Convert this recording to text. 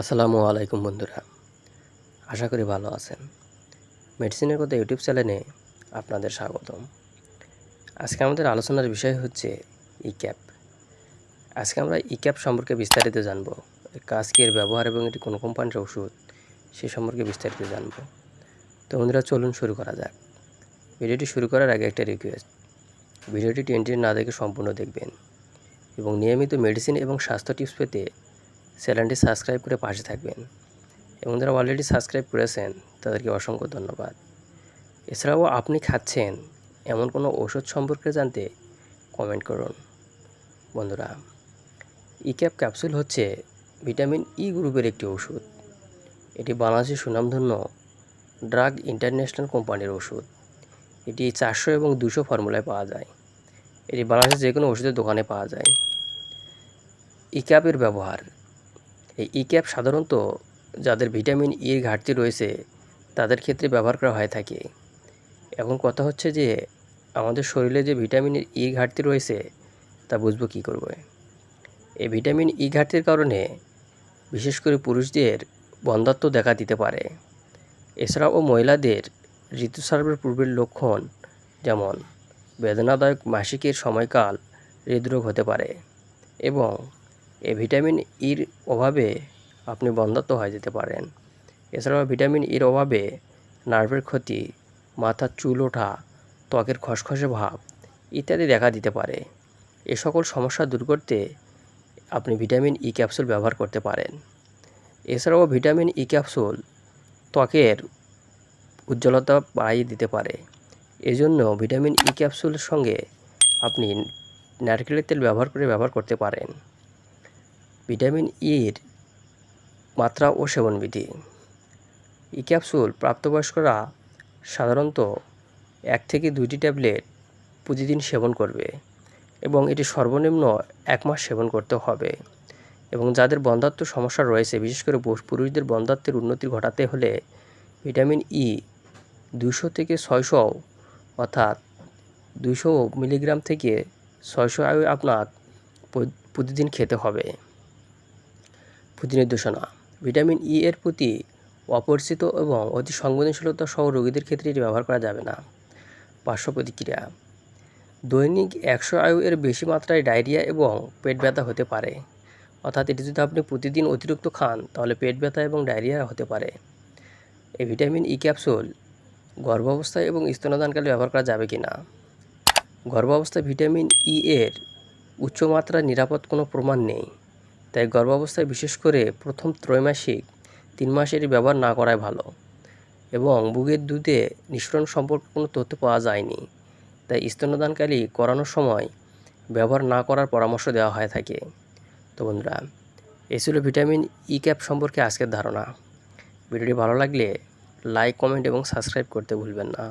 আসসালামু আলাইকুম বন্ধুরা, আশা করি ভালো আছেন। মেডিসিনের কথা ইউটিউব চ্যানেলে আপনাদের স্বাগতম। আজকে আমাদের আলোচনার বিষয় হচ্ছে ইক্যাপ। আজকে আমরা ইক্যাপ সম্পর্কে বিস্তারিত জানব। এর কাজ কি, এর ব্যবহার এবং এটি কোন কোম্পানির ওষুধ সে সম্পর্কে বিস্তারিত জানব। তো বন্ধুরা, চলুন শুরু করা যাক। ভিডিওটি শুরু করার আগে একটা রিকোয়েস্ট, ভিডিওটি টেনে না দেখে সম্পূর্ণ দেখবেন এবং নিয়মিত মেডিসিন এবং স্বাস্থ্য টিপস পেতে চ্যানেলটি সাবস্ক্রাইব করে পাশে থাকবেন। এবং যারা অলরেডি সাবস্ক্রাইব করেছেন তাদেরকে অসংখ্য ধন্যবাদ। এছাড়াও আপনি খাচ্ছেন এমন কোনো ওষুধ সম্পর্কে জানতে কমেন্ট করুন। বন্ধুরা, ইক্যাপ ক্যাপসুল হচ্ছে ভিটামিন ই গ্রুপের একটি ওষুধ। এটি বাংলাদেশের সুনামধন্য ড্রাগ ইন্টারন্যাশনাল কোম্পানির ওষুধ। এটি 400 এবং 200 ফর্মুলায় পাওয়া যায়। এটি বাংলাদেশের যে কোনো ওষুধের দোকানে পাওয়া যায়। ইক্যাপের ব্যবহার, এই ইক্যাপ সাধারণত যাদের ভিটামিন ইর ঘাটতি রয়েছে তাদের ক্ষেত্রে ব্যবহার করা হয়ে থাকে। এখন কথা হচ্ছে যে আমাদের শরীরে যে ভিটামিনের ই ঘাটতি রয়েছে তা বুঝবো কী করবে। এই ভিটামিন ই ঘাটতির কারণে বিশেষ করে পুরুষদের বন্ধ্যাত্ব দেখা দিতে পারে। এছাড়াও মহিলাদের ঋতুস্রাবের পূর্বের লক্ষণ যেমন বেদনাদায়ক মাসিকের সময়কাল, হৃদরোগ হতে পারে এবং এই ভিটামিন ইর অভাবে আপনি বন্ধ্যাত্ব হয়ে যেতে পারেন। এছাড়াও ভিটামিন ইর অভাবে নার্ভের ক্ষতি, মাথার চুল ওঠা, ত্বকের খসখসে ভাব ইত্যাদি দেখা দিতে পারে। এ সকল সমস্যা দূর করতে আপনি ভিটামিন ই ক্যাপসুল ব্যবহার করতে পারেন। এছাড়াও ভিটামিন ই ক্যাপসুল ত্বকের উজ্জ্বলতা বাড়িয়ে দিতে পারে। এজন্য ভিটামিন ই ক্যাপসুলের সঙ্গে আপনি নারকেলের তেল ব্যবহার করতে পারেন। ভিটামিন ইর মাত্রা ও সেবনবিধি। ই ক্যাপসুল প্রাপ্তবয়স্করা সাধারণত 1 থেকে 2টি ট্যাবলেট প্রতিদিন সেবন করবে এবং এটি সর্বনিম্ন 1 মাস সেবন করতে হবে। এবং যাদের বন্ধ্যাত্ব সমস্যা রয়েছে, বিশেষ করে পুরুষদের বন্ধ্যাত্বের উন্নতি ঘটাতে হলে ভিটামিন ই 200 থেকে 600 অর্থাৎ 200 মিলিগ্রাম থেকে 600 আইউ আপনার প্রতিদিন খেতে হবে। প্রতি নির্দেশনা, ভিটামিন ই এর প্রতি অপরিচিত এবং অতি সংবেদনশীলতা সহ রোগীদের ক্ষেত্রে এটি ব্যবহার করা যাবে না। পার্শ্ব প্রতিক্রিয়া, দৈনিক 100 আইউ এর বেশি মাত্রায় ডায়রিয়া এবং পেট ব্যথা হতে পারে। অর্থাৎ এটি যদি আপনি প্রতিদিন অতিরিক্ত খান তাহলে পেট ব্যথা এবং ডায়রিয়া হতে পারে। এই ভিটামিন ই ক্যাপসুল গর্ভাবস্থায় এবং স্তন্যদানকালে ব্যবহার করা যাবে কি না। গর্ভাবস্থায় ভিটামিন ই এর উচ্চমাত্রায় নিরাপদ কোনো প্রমাণ নেই, তাই গর্ভাবস্থায় বিশেষ করে প্রথম ত্রৈমাসিক 3 মাসে এটি ব্যবহার না করাই ভালো। এবং বুকের দুধে নিঃসরণ সম্পর্কে কোনো তথ্য পাওয়া যায়নি, তাই স্তন্যদানকালী করানোর সময় ব্যবহার না করার পরামর্শ দেওয়া হয়ে থাকে। তো বন্ধুরা, এই ছিল ভিটামিন ই ক্যাপ সম্পর্কে আজকের ধারণা। ভিডিওটি ভালো লাগলে লাইক, কমেন্ট এবং সাবস্ক্রাইব করতে ভুলবেন না।